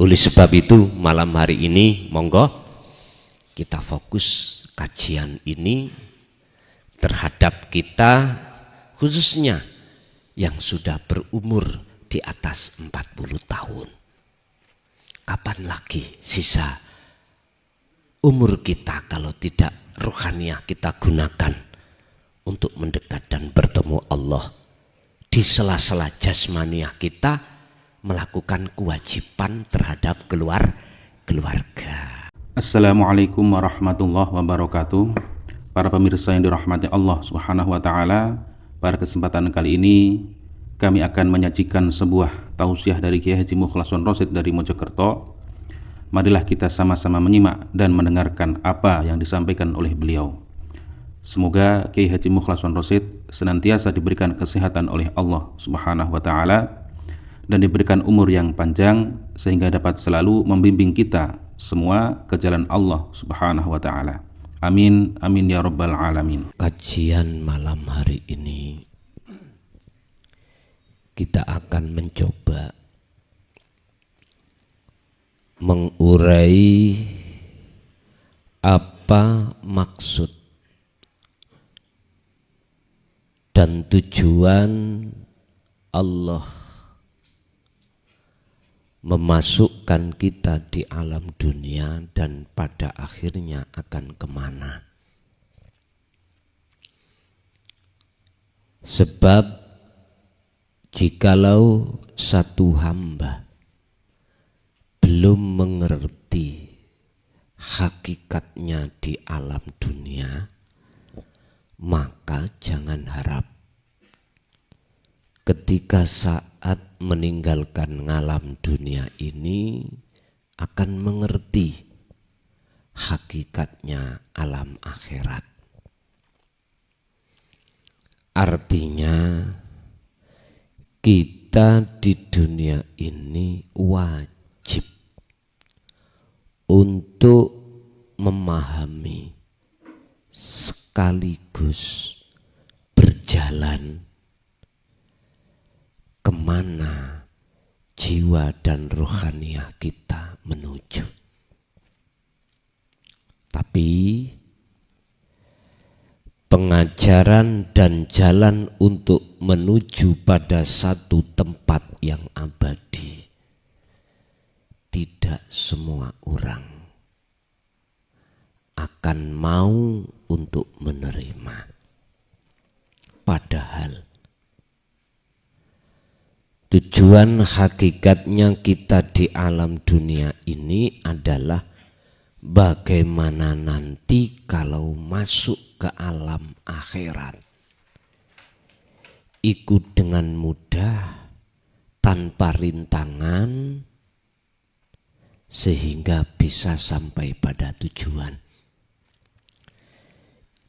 Oleh sebab itu malam hari ini monggo kita fokus kajian ini terhadap kita khususnya yang sudah berumur di atas 40 tahun. Kapan lagi sisa umur kita kalau tidak rohaniah kita gunakan untuk mendekat dan bertemu Allah. Di sela-sela jasmaniah kita melakukan kewajiban terhadap keluarga. Assalamualaikum warahmatullahi wabarakatuh. Para pemirsa yang dirahmati Allah Subhanahu wa taala, pada kesempatan kali ini kami akan menyajikan sebuah tausiah dari Kiai Haji Mukhlason Rosyid dari Mojokerto. Marilah kita sama-sama menyimak dan mendengarkan apa yang disampaikan oleh beliau. Semoga Kiai Haji Mukhlason Rosyid senantiasa diberikan kesehatan oleh Allah Subhanahu wa taala dan diberikan umur yang panjang sehingga dapat selalu membimbing kita semua ke jalan Allah Subhanahu wa taala. Amin amin ya rabbal alamin. Kajian malam hari ini kita akan mencoba mengurai apa maksud dan tujuan Allah memasukkan kita di alam dunia dan pada akhirnya akan kemana. Sebab jikalau satu hamba belum mengerti hakikatnya di alam dunia, maka jangan harap ketika saat meninggalkan alam dunia ini akan mengerti hakikatnya alam akhirat. Artinya kita di dunia ini wajib untuk memahami sekaligus berjalan kemana jiwa dan rohaniah kita menuju. Tapi pengajaran dan jalan untuk menuju pada satu tempat yang abadi tidak semua orang akan mau untuk menerima. Padahal tujuan hakikatnya kita di alam dunia ini adalah bagaimana nanti kalau masuk ke alam akhirat ikut dengan mudah tanpa rintangan sehingga bisa sampai pada tujuan.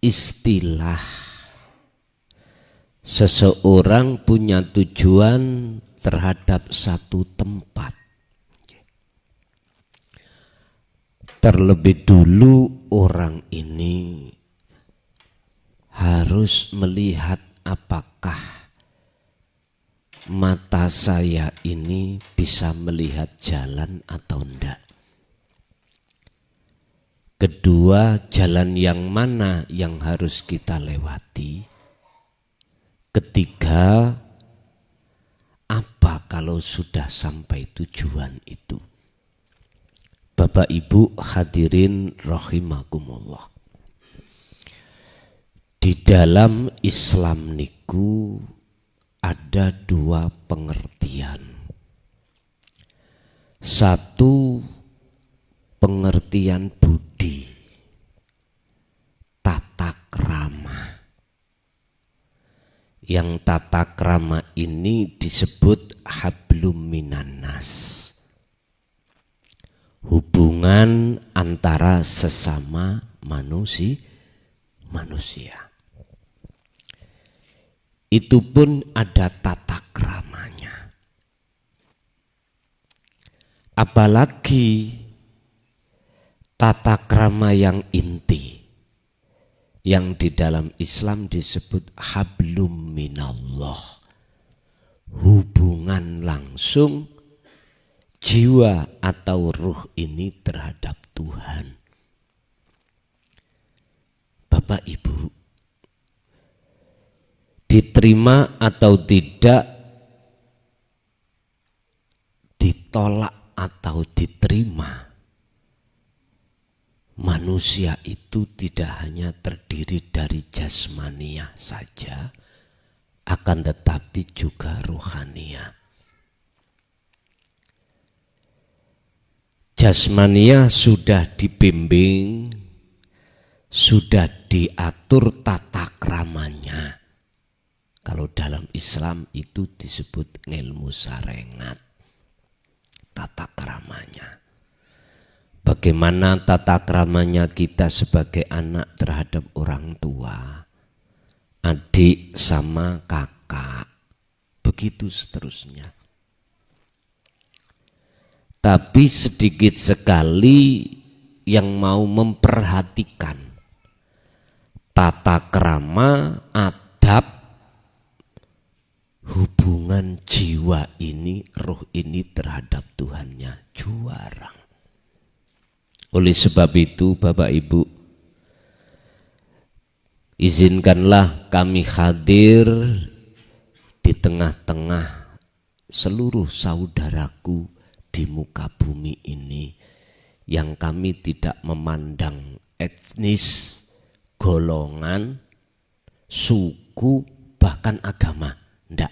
Istilah seseorang punya tujuan terhadap satu tempat. Terlebih dulu orang ini harus melihat apakah mata saya ini bisa melihat jalan atau enggak. Kedua, jalan yang mana yang harus kita lewati. Ketiga, apa kalau sudah sampai tujuan itu? Bapak Ibu hadirin rahimakumullah. Di dalam Islam niku ada dua pengertian. Satu, pengertian budi, tata krama. Yang tata krama ini disebut hablum minannas, hubungan antara sesama manusia. Itu pun ada tata kramanya. Apalagi tata krama yang inti, yang di dalam Islam disebut hablum minallah, hubungan langsung jiwa atau ruh ini terhadap Tuhan. Bapak Ibu, diterima atau tidak, ditolak atau diterima, manusia itu tidak hanya terdiri dari jasmania saja, akan tetapi juga rohania. Jasmania sudah dibimbing, sudah diatur tata kramanya. Kalau dalam Islam itu disebut ilmu sarengat, tata kramanya. Bagaimana tata kramanya kita sebagai anak terhadap orang tua, adik sama kakak, begitu seterusnya. Tapi sedikit sekali yang mau memperhatikan tata krama, adab, hubungan jiwa ini, roh ini terhadap Tuhannya jarang. Oleh sebab itu Bapak Ibu, izinkanlah kami hadir di tengah-tengah seluruh saudaraku di muka bumi ini, yang kami tidak memandang etnis, golongan, suku, bahkan agama. Tidak.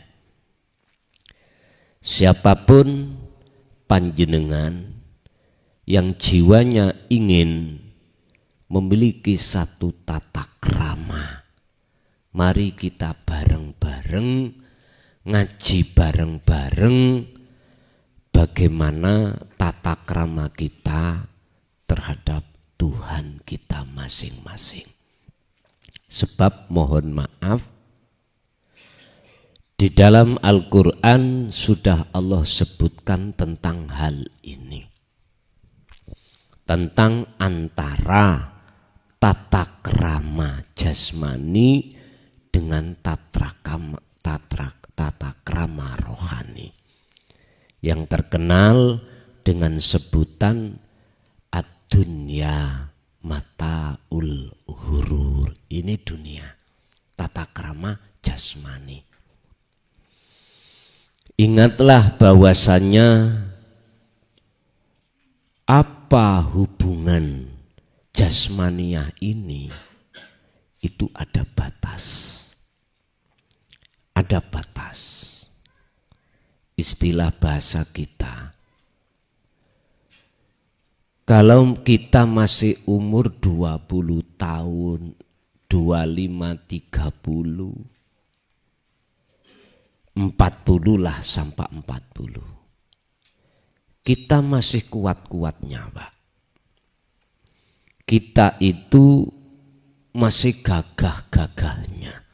Siapapun panjenengan yang jiwanya ingin memiliki satu tata krama, mari kita bareng-bareng ngaji bareng-bareng bagaimana tata krama kita terhadap Tuhan kita masing-masing. Sebab mohon maaf, di dalam Al-Quran sudah Allah sebutkan tentang hal ini. Tentang antara tata krama jasmani dengan tata krama rohani, yang terkenal dengan sebutan ad-dunya mataul ghurur. Ini dunia, tata krama jasmani. Ingatlah bahwasannya apa hubungan jasmania ini, itu ada batas. Ada batas. Istilah bahasa kita, kalau kita masih umur 20 tahun, 25, 30, 40 lah sampai 40. Kita masih kuat-kuatnya, Pak. Kita itu masih gagah-gagahnya.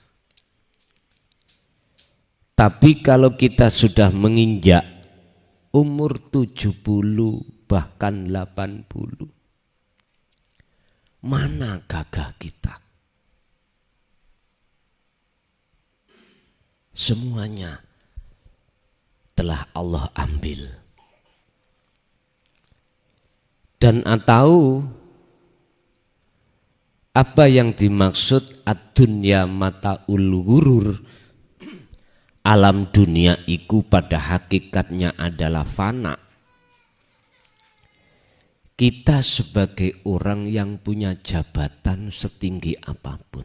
Tapi kalau kita sudah menginjak umur 70 bahkan 80, mana gagah kita? Semuanya telah Allah ambil. Dan atau apa yang dimaksud ad-dunya mataul ghurur, alam dunia itu pada hakikatnya adalah fana. Kita sebagai orang yang punya jabatan setinggi apapun,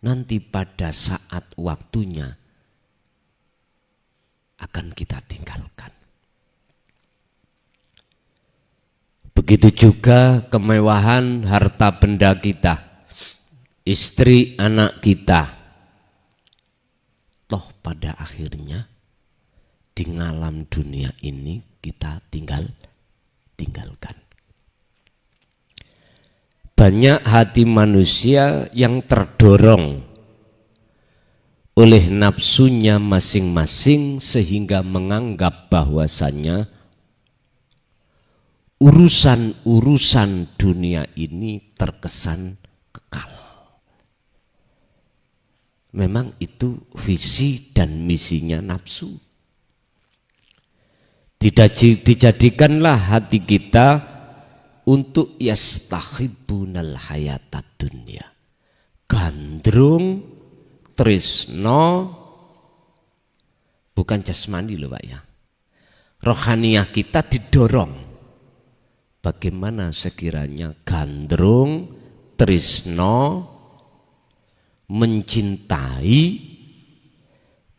nanti pada saat waktunya akan kita tinggalkan. Begitu juga kemewahan harta benda kita, istri, anak kita, toh pada akhirnya di alam dunia ini kita tinggalkan. Banyak hati manusia yang terdorong oleh nafsunya masing-masing sehingga menganggap bahwasannya urusan-urusan dunia ini terkesan kekal. Memang itu visi dan misinya nafsu. Dijadikanlah hati kita untuk yastahibbunal hayatad dunya, gandrung tresno, bukan jasmani loh Pak ya, rohaniah kita didorong bagaimana sekiranya gandrung tresno mencintai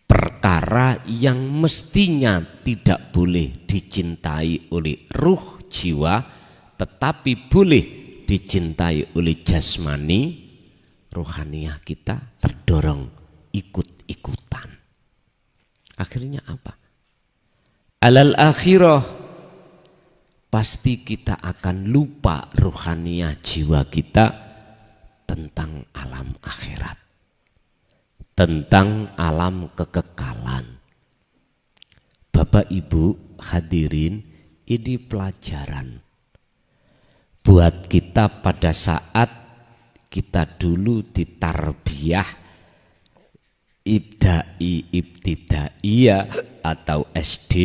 perkara yang mestinya tidak boleh dicintai oleh ruh jiwa, tetapi boleh dicintai oleh jasmani. Rohaniah kita terdorong ikut-ikutan. Akhirnya apa? Alal akhirah, pasti kita akan lupa rohaniah jiwa kita tentang alam akhirat, tentang alam kekekalan. Bapak Ibu hadirin, ini pelajaran buat kita pada saat kita dulu ditarbiyah ibtidaiyah atau SD,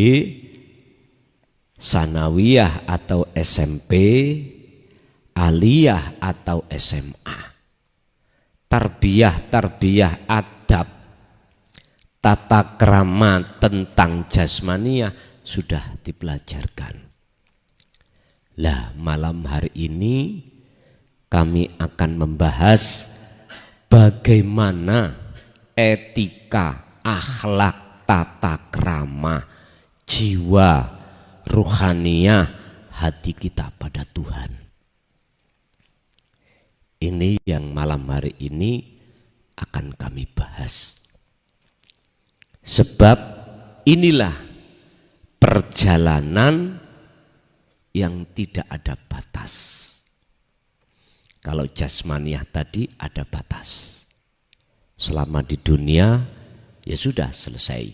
sanawiyah atau SMP, aliyah atau SMA. Tarbiyah adab, tata krama tentang jasmaniah sudah dipelajarkan. Lah, malam hari ini kami akan membahas bagaimana etika, akhlak, tata krama, jiwa, ruhaniah hati kita pada Tuhan. Ini yang malam hari ini akan kami bahas. Sebab inilah perjalanan yang tidak ada batas. Kalau jasmaniah tadi ada batas. Selama di dunia ya sudah selesai.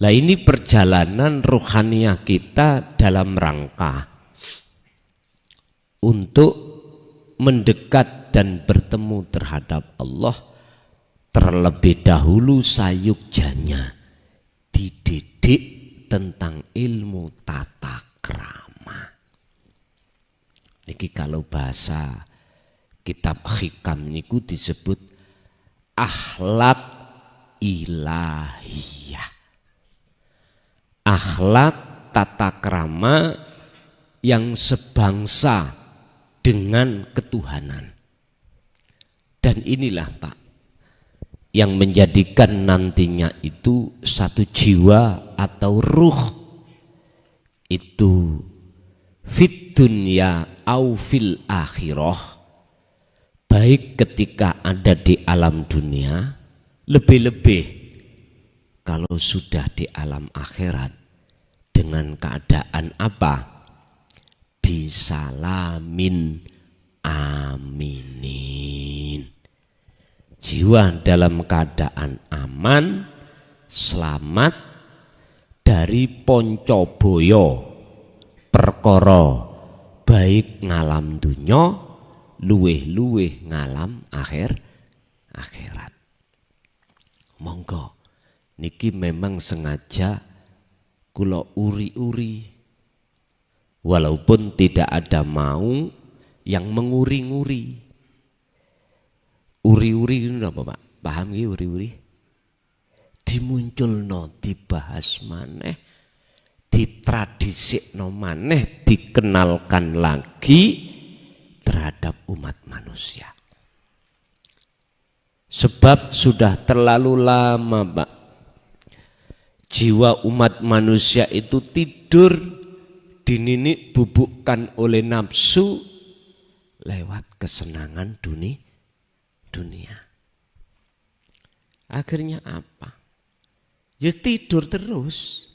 Nah, ini perjalanan ruhaniah kita dalam rangka untuk mendekat dan bertemu terhadap Allah. Terlebih dahulu sayugjanya dididik tentang ilmu tata krama. Niki kalau bahasa kitab hikam niku disebut akhlak ilahiyah. Akhlak tata krama yang sebangsa dengan ketuhanan. Dan inilah Pak yang menjadikan nantinya itu satu jiwa atau ruh itu fit dunya au fil akhirah, baik ketika ada di alam dunia, lebih-lebih kalau sudah di alam akhirat dengan keadaan apa? Bisalamin aminin. Jiwa dalam keadaan aman, selamat dari poncoboyo perkara baik ngalam dunya, luweh-luweh ngalam akhirat. Monggo niki memang sengaja kula uri-uri, walaupun tidak ada mau yang menguri-nguri. Uri-uri itu apa Pak? Paham ya uri-uri? Dimunculno, dibahas maneh, ditradisikno maneh, dikenalkan lagi terhadap umat manusia. Sebab sudah terlalu lama Pak, jiwa umat manusia itu tidur dininik bubukkan oleh nafsu lewat kesenangan dunia. Akhirnya apa? Ya tidur terus.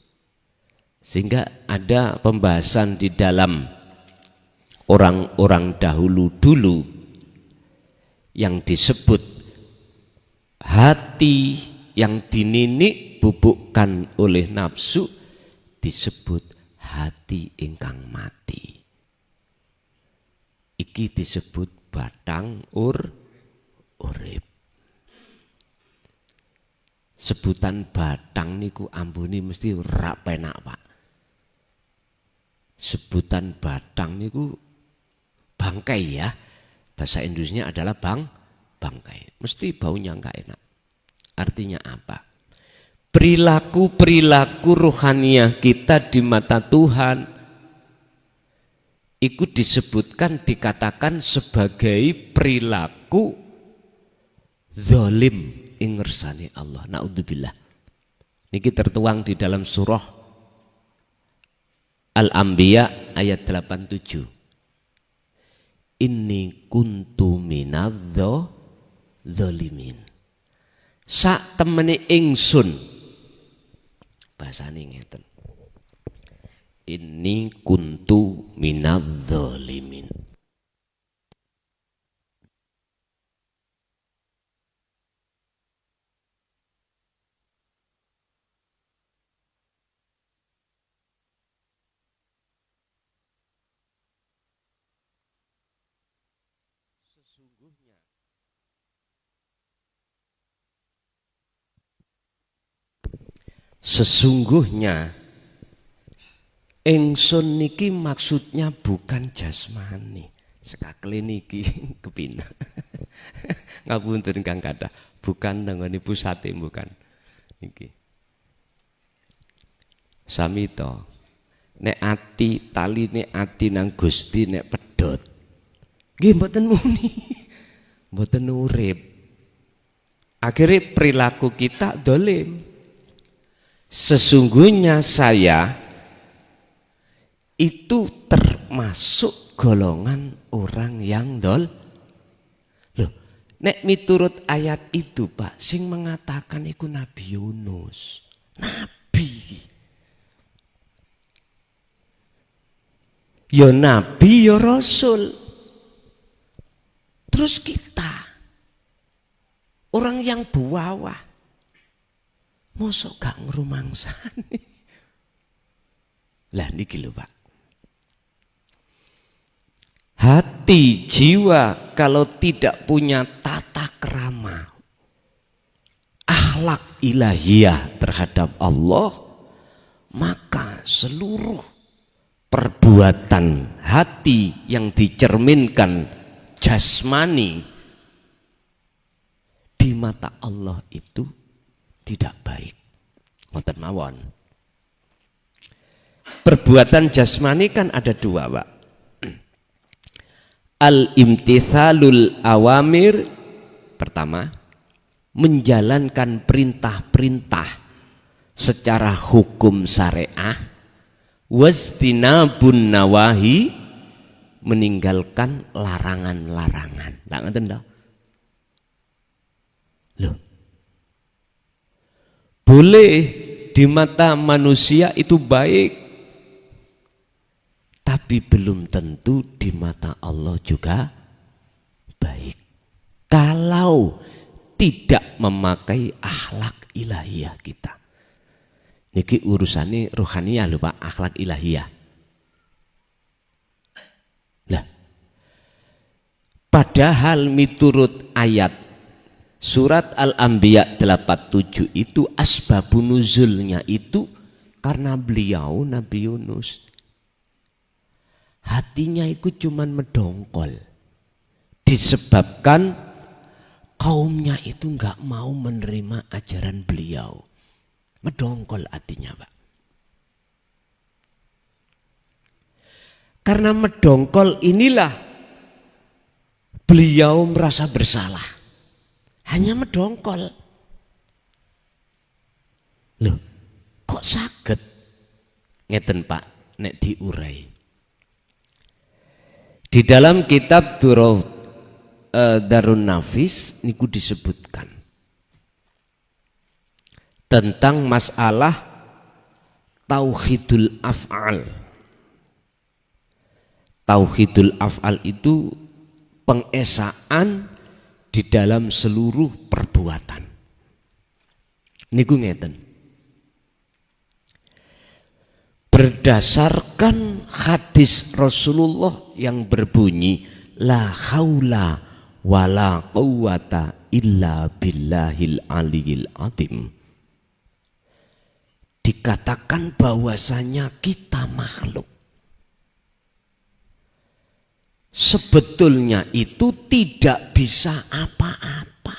Sehingga ada pembahasan di dalam orang-orang dahulu dulu yang disebut hati yang dininik bubukkan oleh nafsu disebut hati ingkang mati. Iki disebut batang urip. Sebutan batang niku ambune mesti ora penak Pak. Sebutan batang niku bangkai ya. Bahasa Indonesianya adalah bangkai. Mesti baunya enggak enak. Artinya apa? Perilaku rohaniah kita di mata Tuhan itu disebutkan, dikatakan sebagai perilaku zalim ing ngersane Allah. Naudzubillah. Niki tertuang di dalam surah Al-Anbiya ayat 87. Inni kuntu minadz zalimin. Sak temene ingsun. Bahasane ngeten. Inni kuntu minadz zalimin. Sesungguhnya ingsun niki maksudnya bukan jasmani. Sekakle niki kepina. Ngapunten Kang Kadah, bukan nangani pusate bukan. Niki. Sami to. Nek ati taline ati nang Gusti nek pedhot. Nggih mboten muni. Mboten urip. Akhirnya perilaku kita dolim. Sesungguhnya saya itu termasuk golongan orang yang Loh, nek miturut ayat itu Pak, sing mengatakan iku Nabi Yunus. Nabi. Ya Nabi ya Rasul. Terus kita orang yang buawah mosok gak ngrumangsani. Lah niki lho Pak. Hati jiwa kalau tidak punya tata krama, akhlak ilahiyah terhadap Allah, maka seluruh perbuatan hati yang dicerminkan jasmani di mata Allah itu tidak baik. Ngoten mawon. Perbuatan jasmani kan ada dua, Pak. Al-imtithalul awamir, pertama, menjalankan perintah-perintah secara hukum syariah, wastinabun nawahi, meninggalkan larangan-larangan. Lah ngoten lho. Loh. Boleh di mata manusia itu baik, tapi belum tentu di mata Allah juga baik. Kalau tidak memakai akhlak ilahiyah kita. Niki urusannya rohaniyah lho Pak, akhlak ilahiyah. Lah, padahal miturut ayat surat Al-Anbiya 87 itu asbabun nuzulnya itu karena beliau Nabi Yunus. Hatinya itu cuman medongkol. Disebabkan kaumnya itu enggak mau menerima ajaran beliau. Medongkol hatinya, Pak. Karena medongkol inilah beliau merasa bersalah. Hanya medongkol. Loh, kok saged? Ngeten Pak, nek diurai. Di dalam kitab Darun Nafis niku disebutkan tentang masalah tauhidul af'al. Tauhidul af'al itu pengesaan di dalam seluruh perbuatan. Niku ngeten. Berdasarkan hadis Rasulullah yang berbunyi la haula wala quwata illa billahil aliyil azim. Dikatakan bahwasanya kita makhluk sebetulnya itu tidak bisa apa-apa.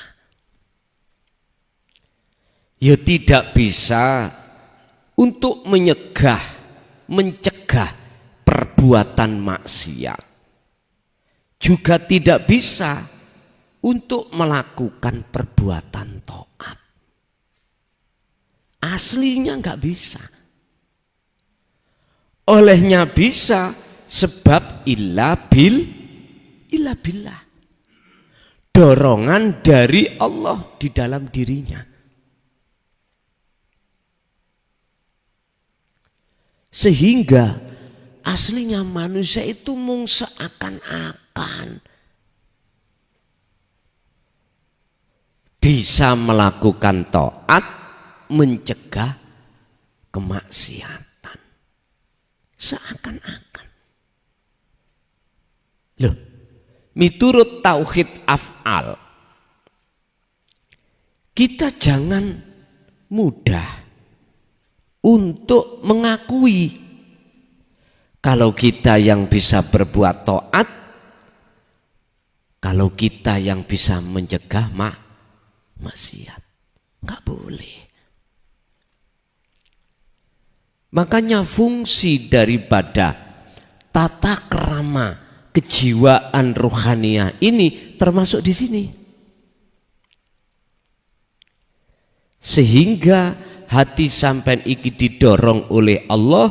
Ya tidak bisa untuk mencegah perbuatan maksiat. Juga tidak bisa untuk melakukan perbuatan taat. Aslinya enggak bisa. Olehnya bisa sebab illa billah. Dorongan dari Allah di dalam dirinya. Sehingga aslinya manusia itu mung seakan-akan bisa melakukan taat, mencegah kemaksiatan. Seakan-akan. Loh, miturut tauhid af'al, kita jangan mudah untuk mengakui kalau kita yang bisa berbuat taat, kalau kita yang bisa mencegah maksiat. Enggak boleh. Makanya fungsi daripada tata krama kejiwaan rohaniah ini termasuk di sini. Sehingga hati sampean iki didorong oleh Allah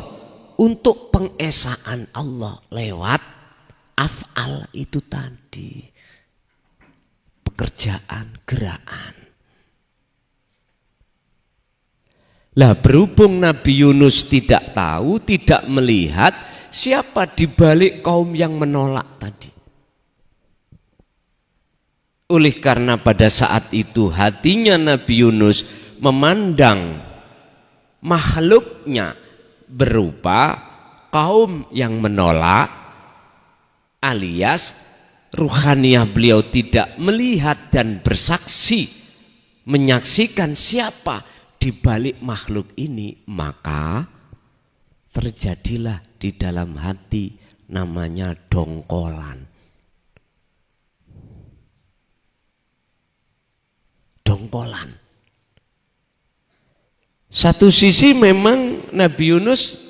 untuk pengesaan Allah lewat af'al itu tadi. Pekerjaan, gerakan. Lah berhubung Nabi Yunus tidak tahu, tidak melihat siapa di balik kaum yang menolak tadi. Oleh karena pada saat itu hatinya Nabi Yunus memandang makhluknya berupa kaum yang menolak, alias ruhaniah beliau tidak melihat dan bersaksi, menyaksikan siapa di balik makhluk ini, maka terjadilah di dalam hati namanya dongkolan. Dongkolan. Satu sisi memang Nabi Yunus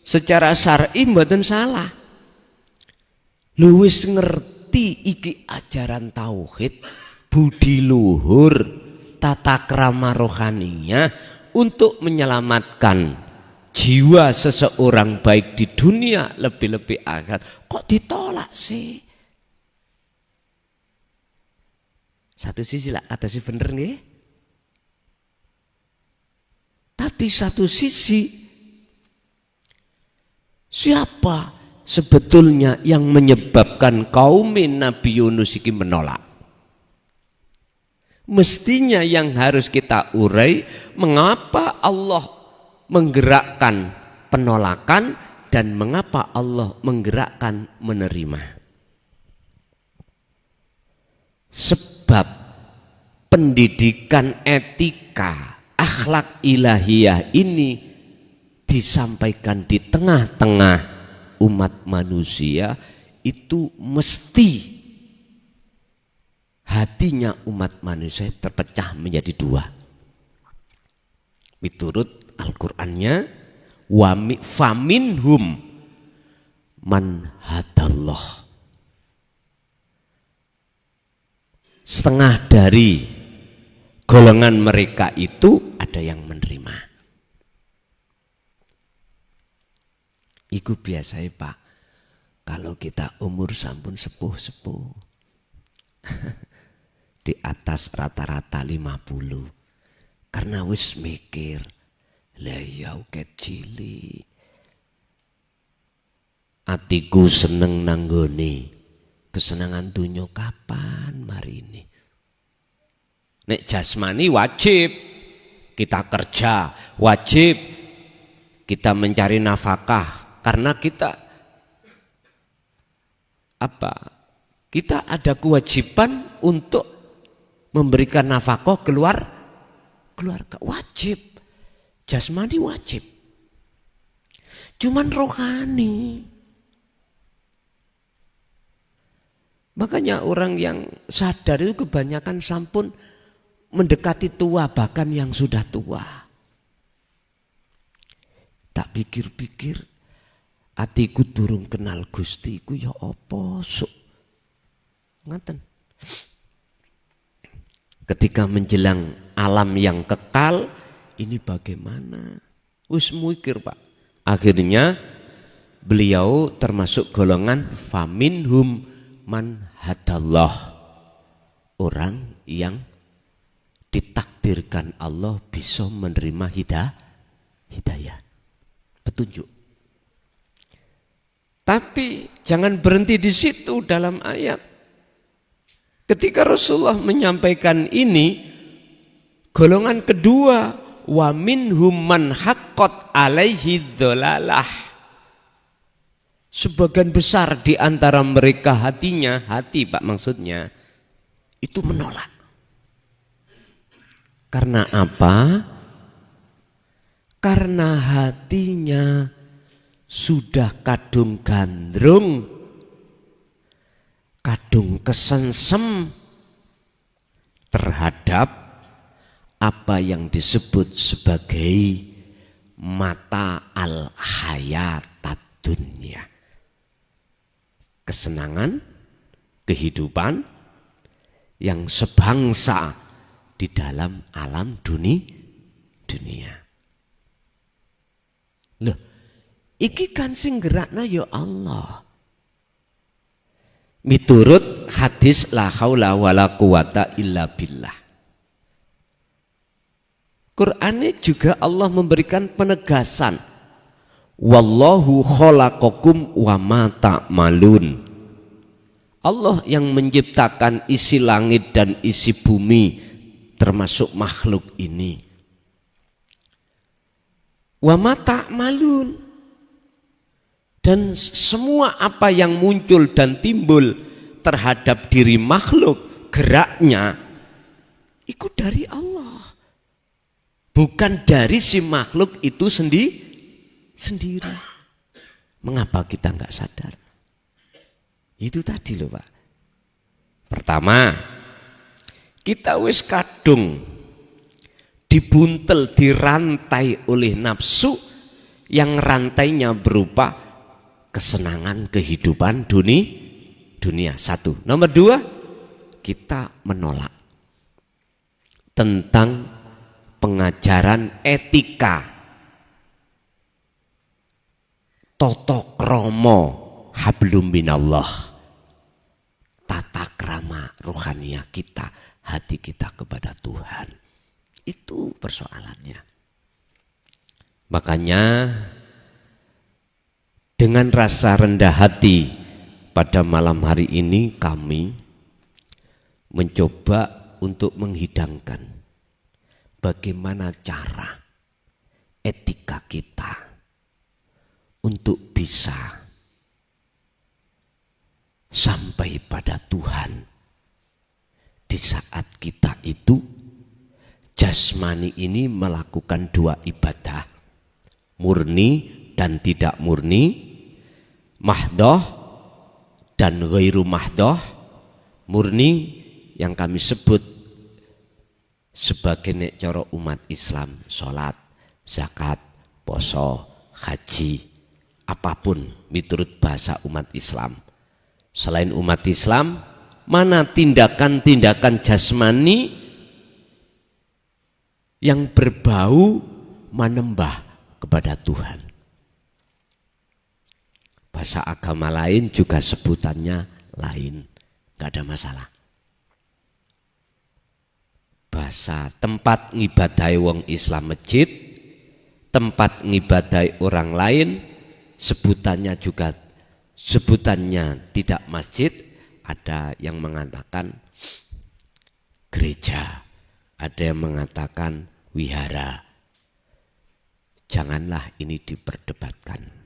secara syar'i mboten salah. Luwis ngerti iki ajaran tauhid, budi luhur, tata krama rohaninya untuk menyelamatkan jiwa seseorang baik di dunia lebih-lebih akhirat. Kok ditolak sih? Satu sisi lah kata si bener nih. Tapi satu sisi siapa sebetulnya yang menyebabkan kaum Nabi Yunus ini menolak? Mestinya yang harus kita urai, mengapa Allah menggerakkan penolakan dan mengapa Allah menggerakkan menerima. Sebab pendidikan etika akhlak ilahiyah ini disampaikan di tengah-tengah umat manusia, itu mesti hatinya umat manusia terpecah menjadi dua. Miturut Al-Qur'annya, faminhum man hadallah. Setengah dari golongan mereka itu ada yang menerima. Iku biasa ya Pak, kalau kita umur sampun sepuh-sepuh di atas rata-rata 50, karena wis mikir lah ya uket cilik, atiku seneng nanggone kesenangan dunya kapan mari ini. Nek jasmani wajib kita kerja, wajib kita mencari nafkah, karena kita kita ada kewajiban untuk memberikan nafkah keluarga, wajib. Jasmani wajib. Cuman rohani Makanya orang yang sadar itu kebanyakan sampun mendekati tua, bahkan yang sudah tua. Tak pikir-pikir, atiku durung kenal Gusti iku ya apa sok. Ngaten. Ketika menjelang alam yang kekal, ini bagaimana? Wis mikir Pak. Akhirnya beliau termasuk golongan faminhum man hadallah, orang yang ditakdirkan Allah bisa menerima hidayah, petunjuk. Tapi jangan berhenti di situ dalam ayat. Ketika Rasulullah menyampaikan ini, golongan kedua, wa minhum man haqqat alaihi dhalalah. Sebagian besar di antara mereka hati Pak maksudnya, itu menolak. Karena apa? Karena hatinya sudah kadung gandrung, kadung kesensem terhadap apa yang disebut sebagai mata al-hayatat dunia. Kesenangan, kehidupan yang sebangsa di dalam alam dunia. Loh, iki kan sing gerakna ya Allah. Miturut hadis la haula wala quwata illa billah. Qur'annya juga Allah memberikan penegasan. Wallahu khalaqakum wa ma ta'malun. Allah yang menciptakan isi langit dan isi bumi termasuk makhluk ini. Wa ma ta'malun. Dan semua apa yang muncul dan timbul terhadap diri makhluk, geraknya itu dari Allah. Bukan dari si makhluk itu sendiri. Mengapa kita enggak sadar? Itu tadi loh Pak. Pertama, kita wis kadung dibuntel, dirantai oleh nafsu yang rantainya berupa kesenangan kehidupan dunia. Satu. Nomor dua, kita menolak tentang pengajaran etika, toto kromo hablum minallah, tata krama rohania kita, hati kita kepada Tuhan. Itu persoalannya. Makanya dengan rasa rendah hati pada malam hari ini kami mencoba untuk menghidangkan bagaimana cara etika kita untuk bisa sampai pada Tuhan di saat kita itu jasmani ini melakukan dua ibadah, murni dan tidak murni, mahdoh dan ghairu mahdoh. Murni yang kami sebut sebagai nek cara umat Islam, sholat, zakat, poso, haji, apapun miturut bahasa umat Islam. Selain umat Islam, mana tindakan-tindakan jasmani yang berbau menembah kepada Tuhan. Bahasa agama lain juga sebutannya lain, gak ada masalah. Bahasa tempat ngibadai wong Islam masjid, tempat ngibadai orang lain, sebutannya tidak masjid. Ada yang mengatakan gereja, ada yang mengatakan wihara. Janganlah ini diperdebatkan.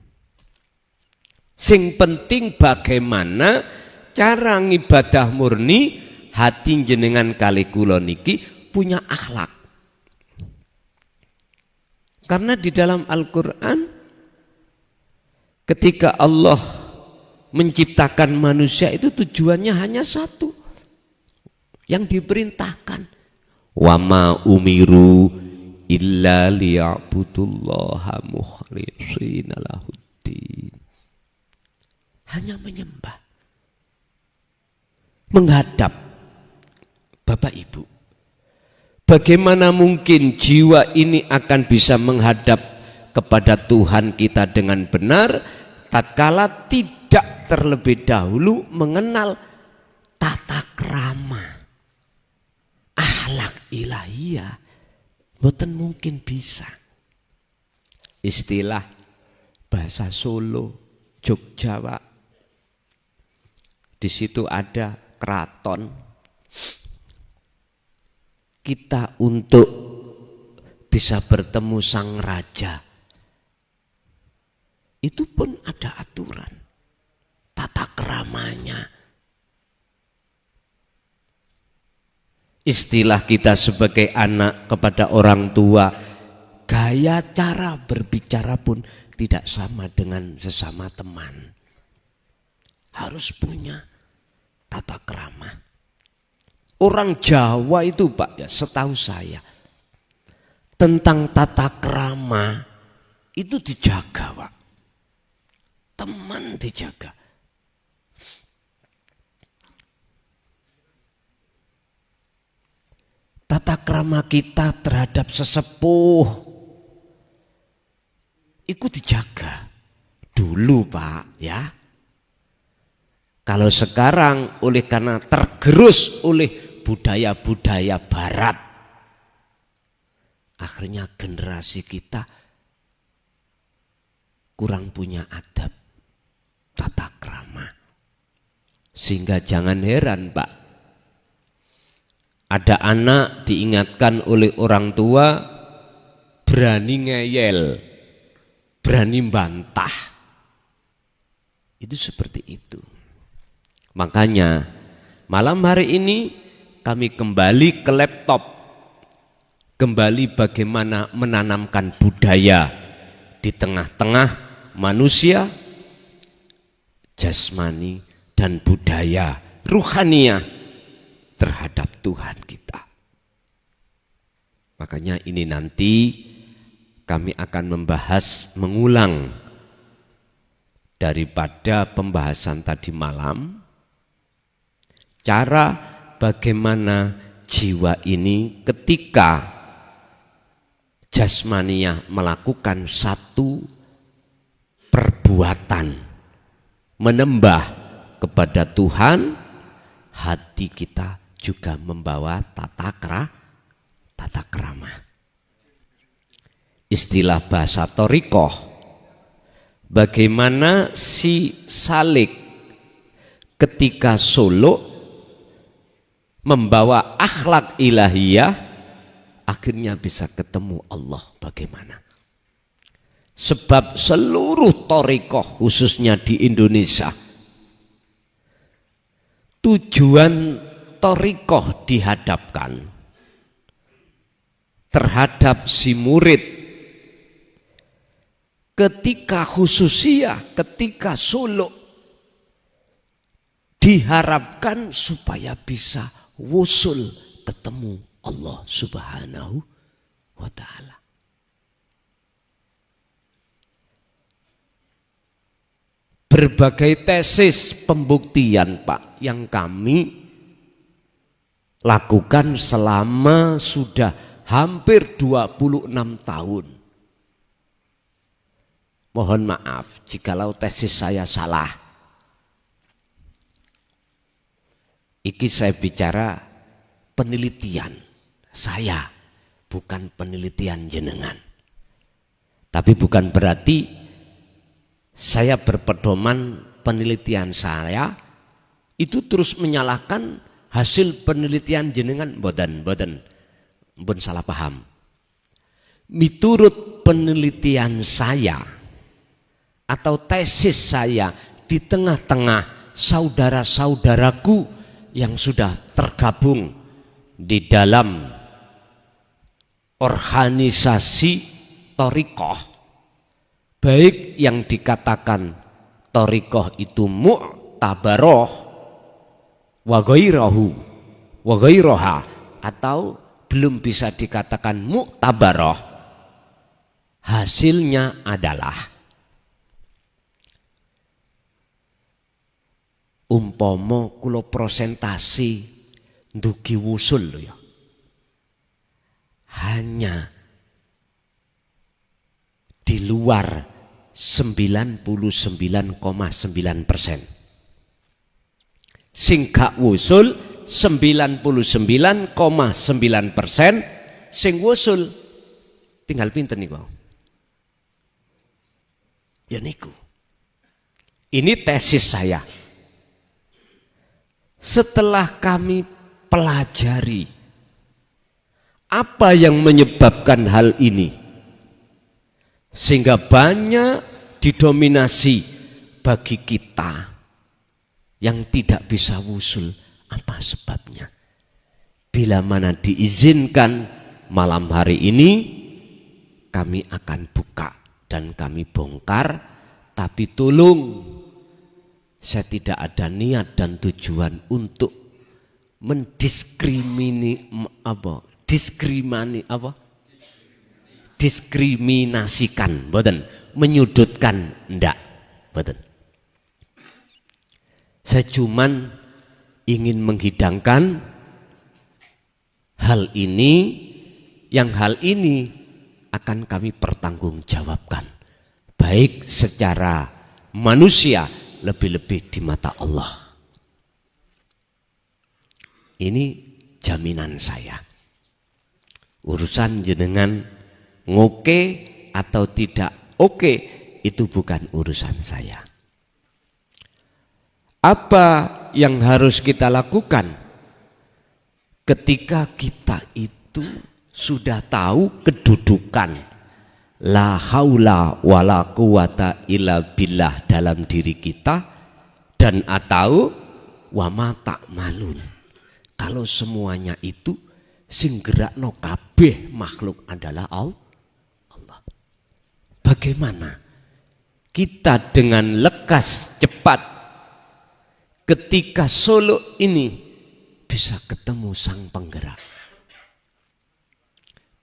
Sing penting bagaimana cara ngibadah murni, hati jenengan kali kula niki punya akhlak. Karena di dalam Al-Quran ketika Allah menciptakan manusia itu tujuannya hanya satu, yang diperintahkan, wa ma umiru illa liya'budullaha mukhlishina lahuddin, hanya menyembah, menghadap. Bapak Ibu, bagaimana mungkin jiwa ini akan bisa menghadap kepada Tuhan kita dengan benar tatkala tidak terlebih dahulu mengenal tata krama, akhlak ilahiyah? Mboten mungkin bisa. Istilah bahasa Solo, Jogja, Pak. Di situ ada keraton. Kita untuk bisa bertemu sang raja, itu pun ada aturan, tata keramanya. Istilah kita sebagai anak kepada orang tua, gaya cara berbicara pun tidak sama dengan sesama teman. Harus punya tata krama. Orang Jawa itu Pak, ya setahu saya, tentang tata krama itu dijaga Pak. Teman dijaga. Tata krama kita terhadap sesepuh itu dijaga dulu Pak, ya. Kalau sekarang oleh karena tergerus oleh budaya-budaya barat, akhirnya generasi kita kurang punya adab, tata krama. Sehingga jangan heran Pak, ada anak diingatkan oleh orang tua berani ngeyel, berani bantah. Itu seperti itu. Makanya malam hari ini kami kembali ke laptop, kembali bagaimana menanamkan budaya di tengah-tengah manusia, jasmani dan budaya ruhaniah terhadap Tuhan kita. Makanya ini nanti kami akan membahas, mengulang daripada pembahasan tadi malam, cara bagaimana jiwa ini ketika jasmaniah melakukan satu perbuatan menembah kepada Tuhan, hati kita juga membawa tata krama. Istilah bahasa Thariqah, bagaimana si Salik ketika suluk membawa akhlak ilahiyah, akhirnya bisa ketemu Allah bagaimana. Sebab seluruh thariqah khususnya di Indonesia, tujuan thariqah dihadapkan terhadap si murid ketika khususiyah, ketika suluk, diharapkan supaya bisa wusul ketemu Allah Subhanahu wa ta'ala. Berbagai tesis pembuktian Pak yang kami lakukan selama sudah hampir 26 tahun. Mohon maaf jikalau tesis saya salah. Iki saya bicara penelitian saya, bukan penelitian jenengan. Tapi bukan berarti saya berpedoman penelitian saya itu terus menyalahkan hasil penelitian jenengan. Boten salah paham. Miturut penelitian saya atau tesis saya di tengah-tengah saudara-saudaraku yang sudah tergabung di dalam organisasi thariqah, baik yang dikatakan thariqah itu mu'tabaroh wa ghairaha atau belum bisa dikatakan mu'tabaroh, hasilnya adalah umpama kula prosentasi ndugi wusul lho ya, hanya di luar 99,9%. Sing gak wusul 99,9%, sing wusul tinggal pinten niku. Ya niku. Ini tesis saya. Setelah kami pelajari apa yang menyebabkan hal ini, sehingga banyak didominasi bagi kita yang tidak bisa wusul, apa sebabnya? Bila mana diizinkan malam hari ini kami akan buka dan kami bongkar, tapi tolong saya tidak ada niat dan tujuan untuk diskriminasikan, boten, menyudutkan, ndak, boten. Saya cuman ingin menghidangkan hal ini, yang hal ini akan kami pertanggungjawabkan, baik secara manusia, lebih-lebih di mata Allah. Ini jaminan saya. Urusan jenengan ngoke atau tidak oke, itu bukan urusan saya. Apa yang harus kita lakukan ketika kita itu sudah tahu kedudukan la haula wala quwata illa billah dalam diri kita, dan atau wa ma ta'malun, kalau semuanya itu sing gerakno kabeh makhluk adalah Allah. Bagaimana kita dengan lekas cepat ketika Solo ini bisa ketemu sang penggerak?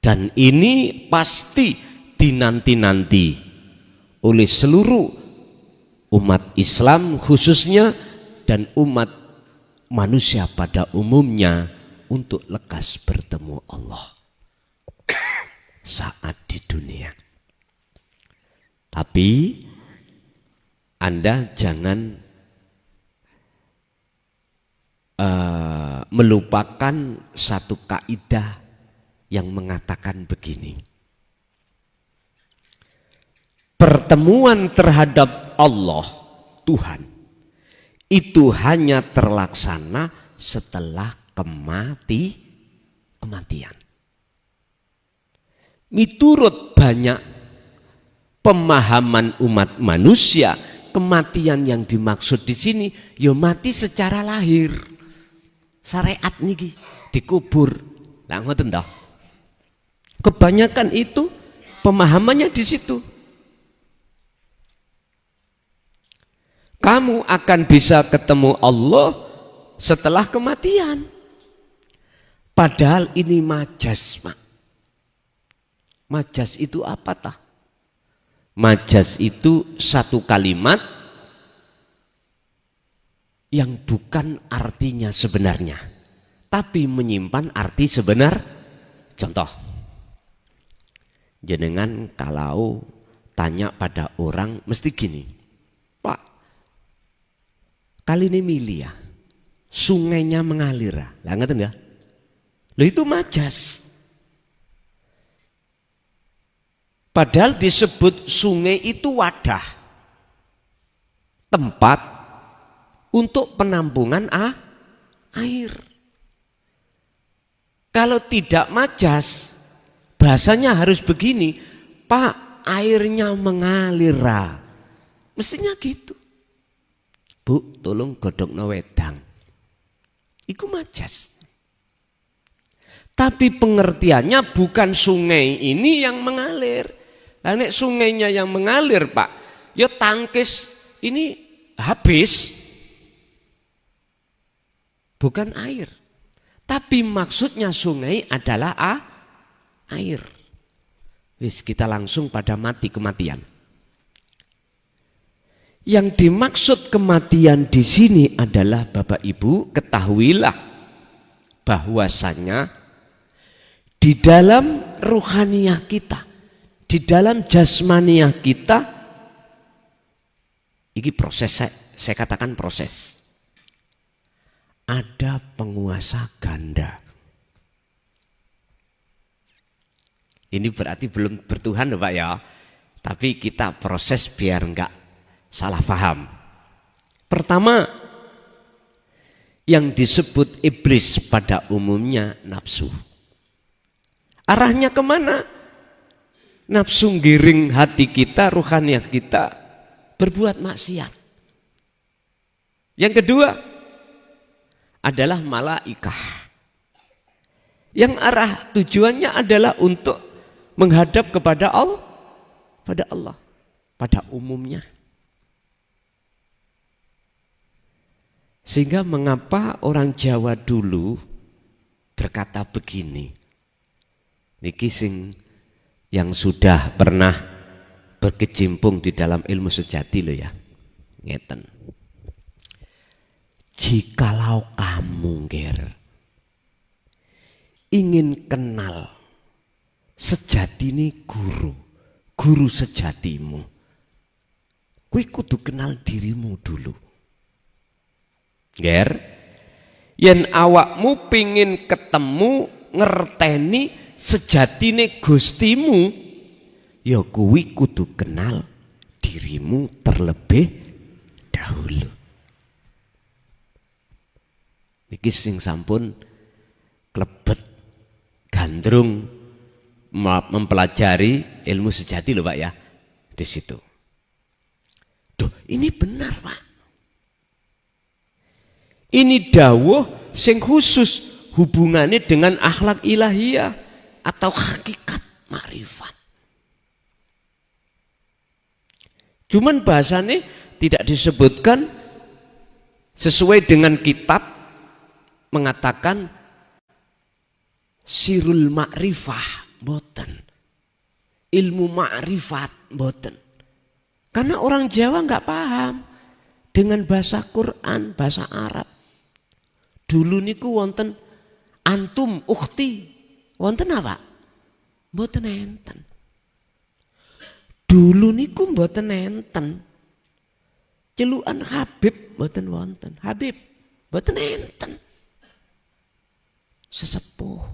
Dan ini pasti dinanti-nanti oleh seluruh umat Islam khususnya dan umat manusia pada umumnya untuk lekas bertemu Allah saat di dunia. Tapi Anda jangan melupakan satu kaidah yang mengatakan begini: pertemuan terhadap Allah Tuhan itu hanya terlaksana setelah kematian. Miturut banyak pemahaman umat manusia, kematian yang dimaksud di sini ya mati secara lahir. Syariat niki dikubur. Lah ngoten toh. Kebanyakan itu pemahamannya di situ. Kamu akan bisa ketemu Allah setelah kematian. Padahal ini majas, Mak. Majas itu apa tah? Majas itu satu kalimat yang bukan artinya sebenarnya, tapi menyimpan arti sebenar. Contoh, jenengan kalau tanya pada orang mesti gini, Pak, kali ini milih ya, sungainya mengalir, lah ngerti enggak? Loh itu majas. Padahal disebut sungai itu wadah, tempat untuk penampungan air. Kalau tidak majas, bahasanya harus begini, Pak, airnya mengalir. Mestinya gitu. Bu, tolong godhogno wedang. Iku majas. Tapi pengertiannya bukan sungai ini yang mengalir. Lah nek sungainya yang mengalir, Pak, ya tangkis ini habis. Bukan air. Tapi maksudnya sungai adalah air. Wis, kita langsung pada mati kematian. Yang dimaksud kematian di sini adalah Bapak Ibu ketahuilah bahwasanya di dalam ruhaniyah kita, di dalam jasmaniah kita, ini proses, saya katakan proses. Ada penguasa ganda. Ini berarti belum bertuhan Pak ya. Tapi kita proses biar enggak salah paham. Pertama, yang disebut iblis pada umumnya nafsu. Arahnya kemana? Nafsu giring hati kita, ruhaniyah kita berbuat maksiat. Yang kedua adalah malaikah. Yang arah tujuannya adalah untuk menghadap kepada Allah, pada umumnya. Sehingga mengapa orang Jawa dulu berkata begini, niki sing yang sudah pernah berkecimpung di dalam ilmu sejati loh ya, ngeten. Jikalau kamu ingin kenal sejati ini guru sejatimu, kuwi kudu kenal dirimu dulu. Yen awakmu pingin ketemu ngerteni sejatine Gustimu, ya kuwi kudu kenal dirimu terlebih dahulu. Niki sing sampun klebet gandrung mempelajari ilmu sejati loh Pak ya, di situ. Duh, ini benar Pak. Ini dawuh sing khusus hubungannya dengan akhlak ilahiyah atau hakikat makrifat. Cuman bahasanya tidak disebutkan sesuai dengan kitab mengatakan sirul ma'rifah boten, ilmu ma'rifat boten. Karena orang Jawa nggak paham dengan bahasa Quran, bahasa Arab. Dulu niku wonten antum ukhti, wonten apa? Mboten enten. Dulu niku mboten enten. Celukan Habib mboten wonten. Habib mboten enten. Sesepuh,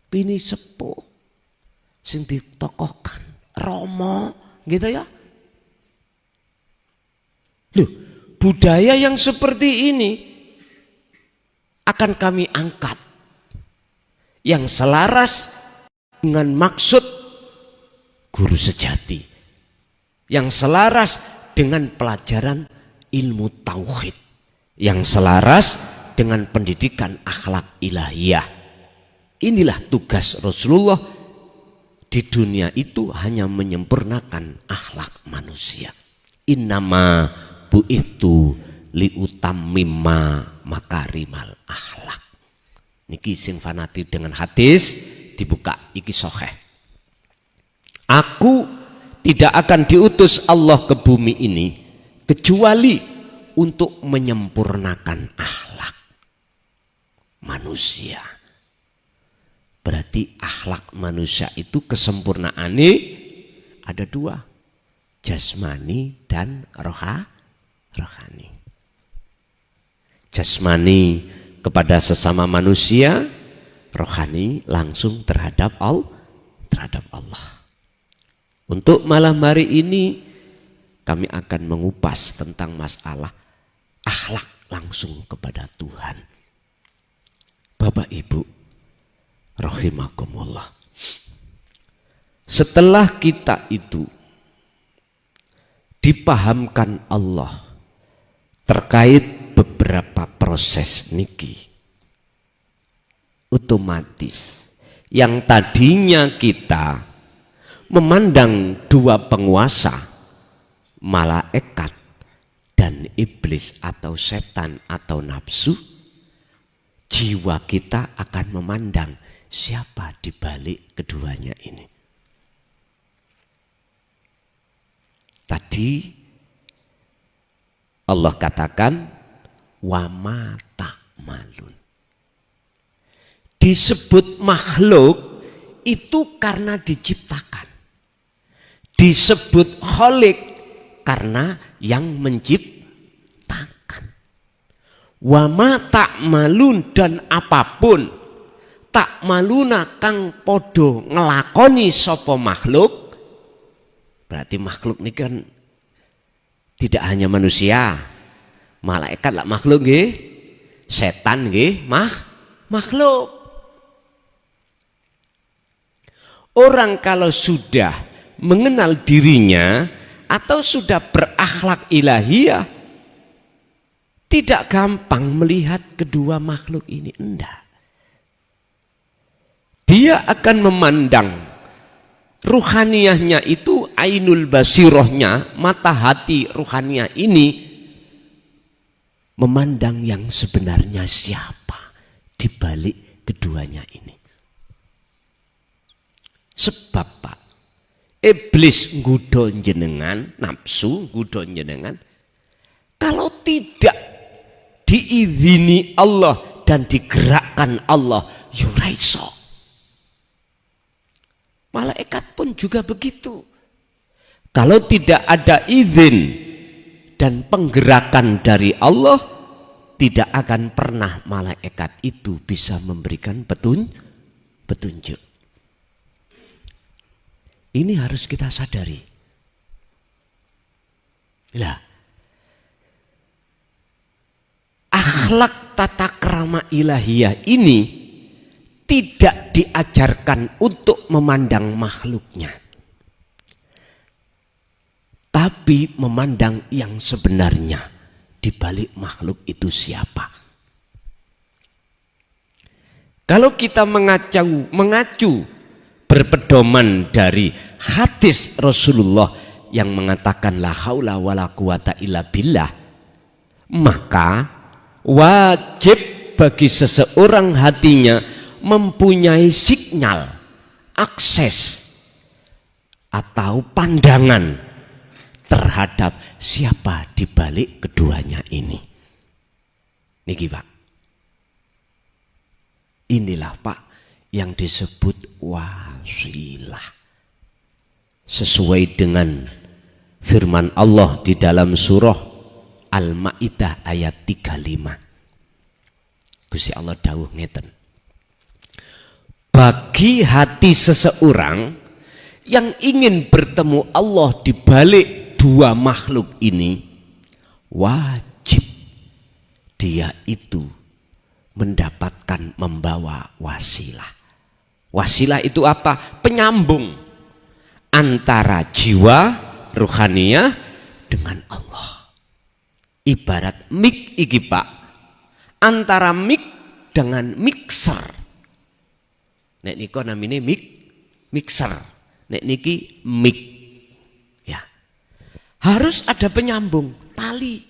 pini sepuh, sing ditokohkan, Romo, gitu ya. Loh, budaya yang seperti ini akan kami angkat yang selaras dengan maksud guru sejati, yang selaras dengan pelajaran ilmu tauhid, yang selaras dengan pendidikan akhlak ilahiyah. Inilah tugas Rasulullah di dunia itu, hanya menyempurnakan akhlak manusia. Innama bu'ithu liutammimma makarimal akhlak. Niki sing fanatik dengan hadis dibuka iki sahih. Aku tidak akan diutus Allah ke bumi ini kecuali untuk menyempurnakan akhlak manusia. Berarti akhlak manusia itu kesempurnaannya ada dua, jasmani dan rohani. Jasmani kepada sesama manusia, rohani langsung terhadap Allah. Untuk malam hari ini kami akan mengupas tentang masalah akhlak langsung kepada Tuhan. Bapak Ibu rahimakumullah. Setelah kita itu dipahamkan Allah terkait beberapa proses niki, otomatis yang tadinya kita memandang dua penguasa, malaikat dan dan iblis atau setan atau nafsu, jiwa kita akan memandang siapa di balik keduanya ini. Tadi Allah katakan wa ma ta'malun. Disebut makhluk itu karena diciptakan. Disebut khalik karena yang menciptakan. Wa ma ta'malun, dan apapun ta'maluna kang podo ngelakoni sapa makhluk. Berarti makhluk ini kan tidak hanya manusia, malaikat lah makhluk nggih, setan nggih makhluk. Orang kalau sudah mengenal dirinya atau sudah berakhlak ilahiyah, tidak gampang melihat kedua makhluk ini, enggak. Dia akan memandang ruhaniyahnya itu, ainul basirohnya, mata hati ruhaniyah ini, memandang yang sebenarnya siapa di balik keduanya ini. Sebab Pak, iblis nggodha jenengan, nafsu nggodha jenengan, kalau tidak diizini Allah dan digerakkan Allah, ya ora iso. Malaikat pun juga begitu. Kalau tidak ada izin dan penggerakan dari Allah, tidak akan pernah malaikat itu bisa memberikan petunjuk. Ini harus kita sadari. Lah, akhlak tata krama ilahiyah ini tidak diajarkan untuk memandang makhluknya, tapi memandang yang sebenarnya di balik makhluk itu siapa. Kalau kita mengacu berpedoman dari hadis Rasulullah yang mengatakan la haula wala quwata illa billah, maka wajib bagi seseorang hatinya mempunyai sinyal, akses atau pandangan terhadap siapa di balik keduanya ini. Niki Pak, inilah Pak yang disebut wasilah, sesuai dengan firman Allah di dalam surah Al-Maidah ayat 35. Gusti Allah dawuh ngeten, bagi hati seseorang yang ingin bertemu Allah di balik dua makhluk ini, wajib dia itu mendapatkan, membawa wasilah. Wasilah itu apa? Penyambung antara jiwa ruhaniyah dengan Allah. Ibarat mik iki Pak, antara mik dengan mixer. Nek niko namine mixer, nek niki mik. Ya. Harus ada penyambung tali.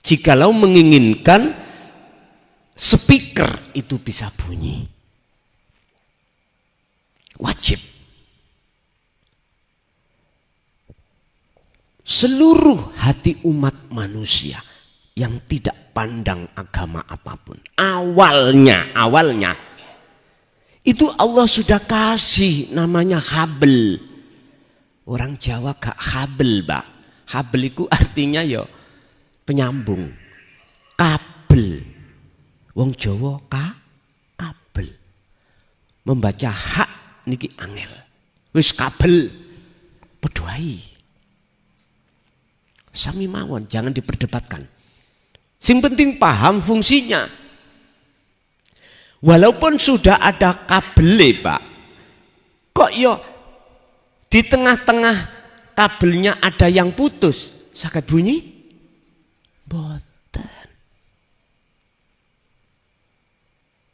Jikalau menginginkan speaker itu bisa bunyi, wajib seluruh hati umat manusia yang tidak pandang agama apapun, awalnya itu Allah sudah kasih namanya habel. Orang Jawa gak habel, Pak. Habel itu artinya ya penyambung, kabel. Wong Jawa kabel. Membaca hak niki angel. Wis kabel pedoai. Sami mawon, jangan diperdebatkan. Sing penting paham fungsinya. Walaupun sudah ada kabel, Pak, kok yo di tengah-tengah kabelnya ada yang putus, saged bunyi? Boten.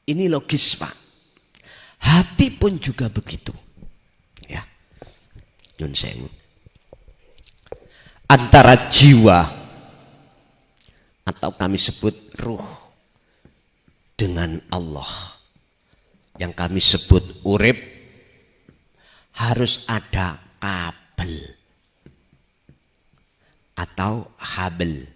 Ini logis, Pak. Hati pun juga begitu. Ya. Nyun sewu. Antara jiwa atau kami sebut ruh dengan Allah. Yang kami sebut urip harus ada kabel atau habel.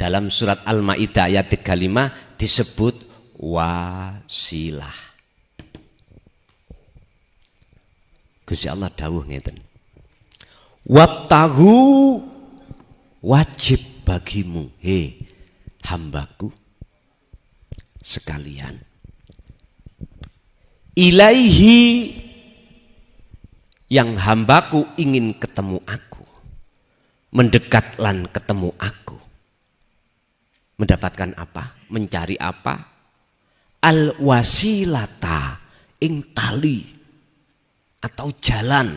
Dalam surat Al-Maidah ayat 35 disebut wasilah. Gusti Allah dawuh ngeten. Wabtahu, wajib bagimu, he hambaku sekalian. Ilaihi, yang hambaku ingin ketemu aku, mendekat lan ketemu aku. Mendapatkan apa? Mencari apa? Al-wasilata, ing tali atau jalan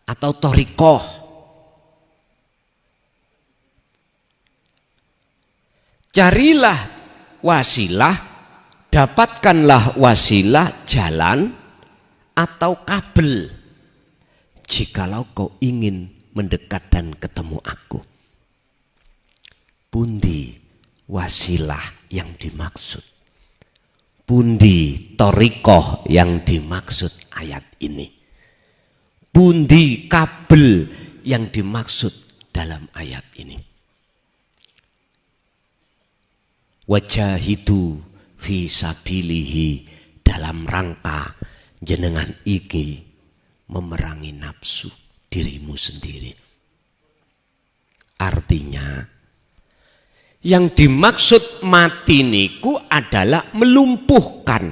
atau thariqah. Carilah wasilah, dapatkanlah wasilah, jalan atau kabel jikalau kau ingin mendekat dan ketemu aku. Pundi wasilah yang dimaksud, pundi thariqah yang dimaksud ayat ini, pundi kabel yang dimaksud dalam ayat ini. Wajahidu fi sabilihi, dalam rangka jenengan iki memerangi nafsu dirimu sendiri. Artinya yang dimaksud mati niku adalah melumpuhkan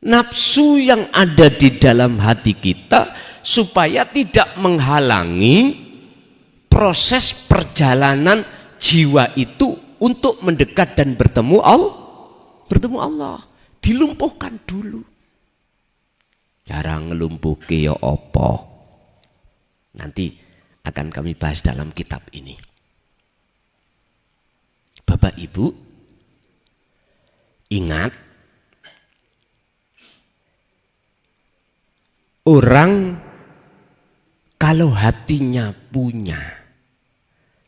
nafsu yang ada di dalam hati kita supaya tidak menghalangi proses perjalanan jiwa itu untuk mendekat dan bertemu Allah. Dilumpuhkan dulu. Cara ngelumpuhke ya apa? Nanti akan kami bahas dalam kitab ini. Bapak Ibu, ingat, orang kalau hatinya punya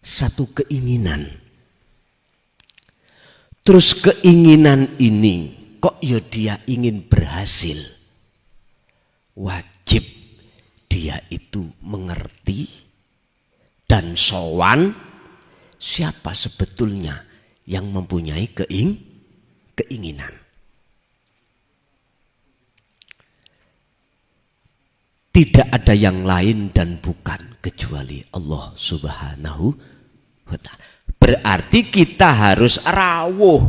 satu keinginan, terus keinginan ini kok ya dia ingin berhasil, wajib dia itu mengerti dan sowan siapa sebetulnya yang mempunyai keinginan. Tidak ada yang lain dan bukan kecuali Allah Subhanahu wa ta'ala. Berarti kita harus rawuh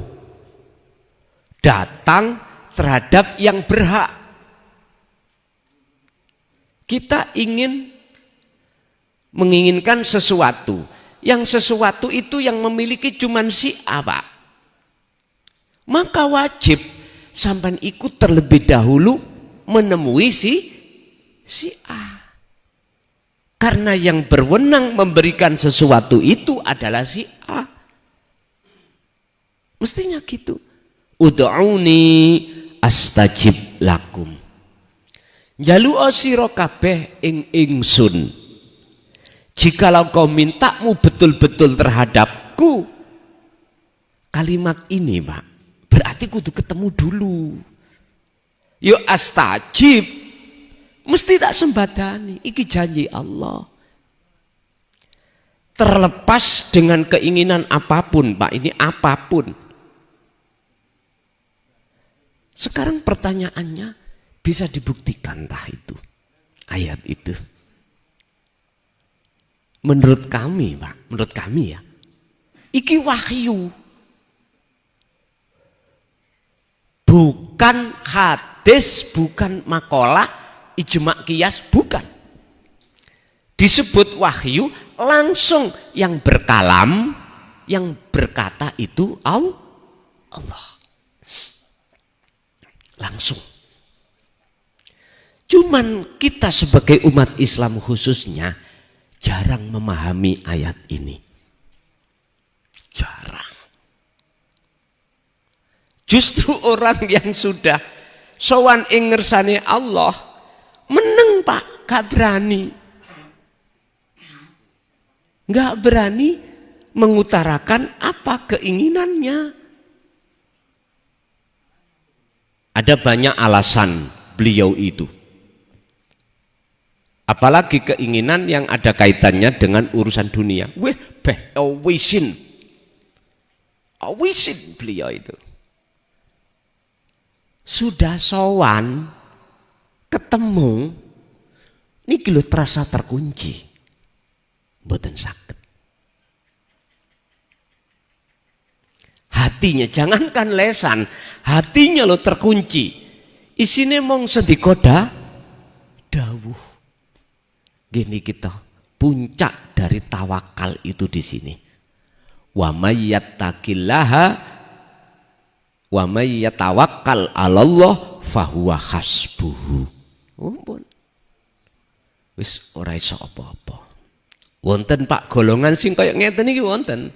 datang terhadap yang berhak. Kita menginginkan sesuatu, yang sesuatu itu yang memiliki cuman si A, Pak. Maka wajib sampai ikut terlebih dahulu menemui si A. Karena yang berwenang memberikan sesuatu itu adalah si A. Mestinya gitu. Ud'uni astajib lakum. Jalu'a sira kabeh ing ingsun. Jikalau kau mintamu betul-betul terhadapku, kalimat ini Pak, berarti kudu ketemu dulu. Yo astajib, mesti tak sembadani, iki janji Allah. Terlepas dengan keinginan apapun Pak, ini apapun. Sekarang pertanyaannya, bisa dibuktikan entah itu, ayat itu. Menurut kami Pak, menurut kami ya, iki wahyu, bukan hadis, bukan makalah, ijma' qiyas, bukan. Disebut wahyu langsung yang berkalam, yang berkata itu Allah. Langsung. Cuman kita sebagai umat Islam khususnya jarang memahami ayat ini. Jarang. Justru orang yang sudah sowan ing ngersane Allah meneng Pak, gak berani. nggak berani mengutarakan apa keinginannya. Ada banyak alasan beliau itu. Apalagi keinginan yang ada kaitannya dengan urusan dunia. Awisin beliau itu. Sudah sowan, ketemu, ini kilo terasa terkunci. Mboten saged. Hatinya, jangankan lesan, hatinya lo terkunci. Isine mong sedikoda dawuh. Gini kita, puncak dari tawakal itu di sini. Wa may yattaqillaha wa may yatawakkal 'alallah fahuwa hasbuhu. Ampun. Wis ora iso apa-apa. Wonten Pak golongan sing kaya ngeten iki wonten.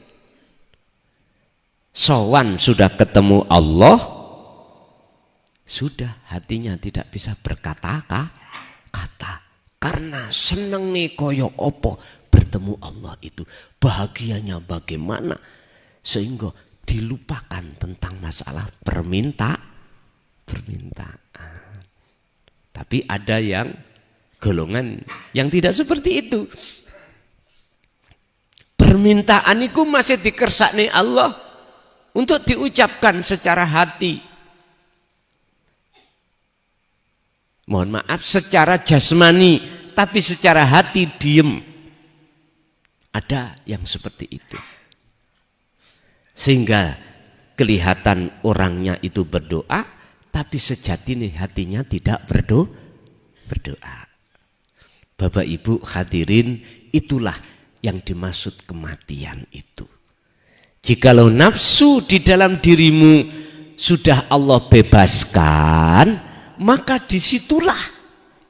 Sowan sudah ketemu Allah, sudah hatinya tidak bisa berkata-kata karena senenge koyo opo bertemu Allah itu, bahagianya bagaimana sehingga dilupakan tentang masalah permintaan. Tapi ada yang golongan yang tidak seperti itu. Permintaan itu masih dikersakne Allah untuk diucapkan secara hati. Mohon maaf, secara jasmani, tapi secara hati diem. Ada yang seperti itu. Sehingga kelihatan orangnya itu berdoa, tapi sejatinya hatinya tidak berdoa. Bapak Ibu hadirin, itulah yang dimaksud kematian itu. Jikalau nafsu di dalam dirimu sudah Allah bebaskan, maka disitulah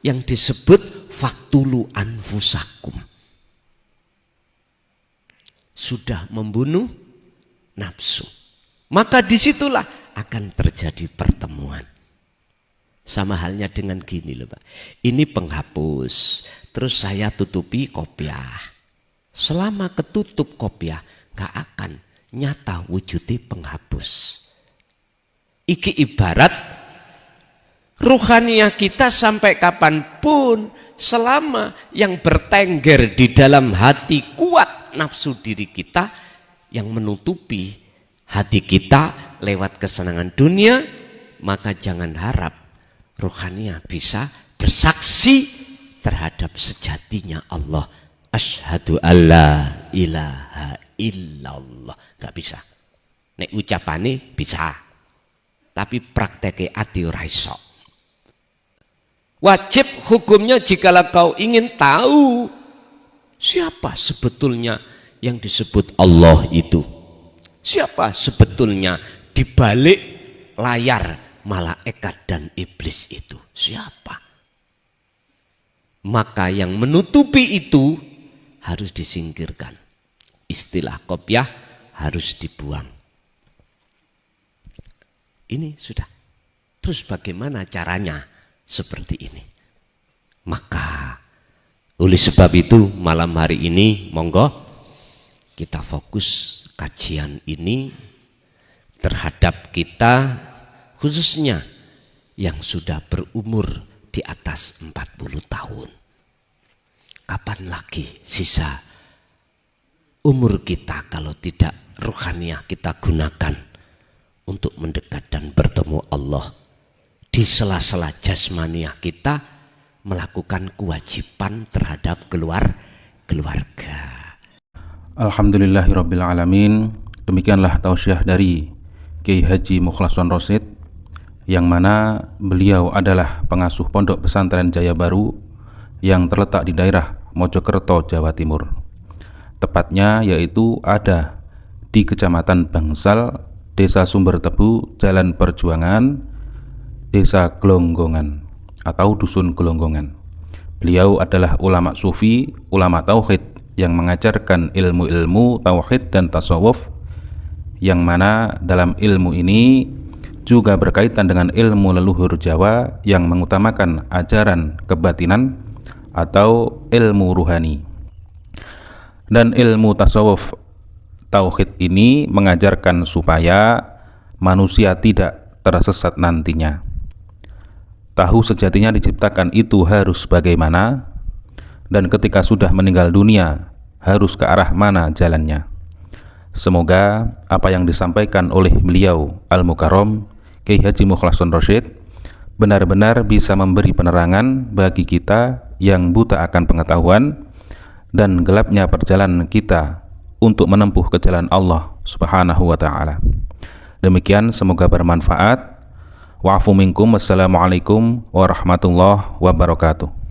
yang disebut faktulu anfusakum. Sudah membunuh nafsu. Maka disitulah akan terjadi pertemuan. Sama halnya dengan gini loh Pak. Ini penghapus, terus saya tutupi kopiah. Selama ketutup kopiah, gak akan nyata wujudi penghapus. Iki ibarat ruhaniyah kita sampai kapanpun, selama yang bertengger di dalam hati kuat nafsu diri kita yang menutupi hati kita lewat kesenangan dunia, maka jangan harap ruhaniyah bisa bersaksi terhadap sejatinya Allah. Asyhadu alla ilaha illallah. Gak bisa. Nek ucapane bisa, tapi prakteknya ati ora iso. Wajib hukumnya jikalau kau ingin tahu siapa sebetulnya yang disebut Allah itu, siapa sebetulnya di balik layar malaikat dan iblis itu, siapa? Maka yang menutupi itu harus disingkirkan. Istilah kopiah harus dibuang. Ini sudah. Terus bagaimana caranya seperti ini? Maka oleh sebab itu malam hari ini monggo kita fokus kajian ini terhadap kita khususnya yang sudah berumur di atas 40 tahun. Kapan lagi sisa umur kita kalau tidak ruhaniyah kita gunakan untuk mendekat dan bertemu Allah. Di sela-sela jasmaniah kita melakukan kewajiban terhadap keluarga. Alhamdulillahirabbil alamin. Demikianlah tausiah dari Kiai Haji Mukhlason Rosid, yang mana beliau adalah pengasuh Pondok Pesantren Jaya Baru yang terletak di daerah Mojokerto, Jawa Timur. Tepatnya yaitu ada di Kecamatan Bangsal, Desa Sumber Tebu, Jalan Perjuangan, Desa Glonggongan atau Dusun Glonggongan. Beliau adalah ulama sufi, ulama tauhid yang mengajarkan ilmu-ilmu tauhid dan tasawuf, yang mana dalam ilmu ini juga berkaitan dengan ilmu leluhur Jawa yang mengutamakan ajaran kebatinan atau ilmu ruhani. Dan ilmu tasawuf tauhid ini mengajarkan supaya manusia tidak tersesat nantinya. Tahu sejatinya diciptakan itu harus bagaimana, dan ketika sudah meninggal dunia harus ke arah mana jalannya. Semoga apa yang disampaikan oleh beliau Al-Mukarram Kiai Haji Mukhlason Rosyid benar-benar bisa memberi penerangan bagi kita yang buta akan pengetahuan dan gelapnya perjalanan kita untuk menempuh ke jalan Allah Subhanahu wa ta'ala. Demikian, semoga bermanfaat. Wa'afu minkum. Wassalamualaikum warahmatullahi wabarakatuh.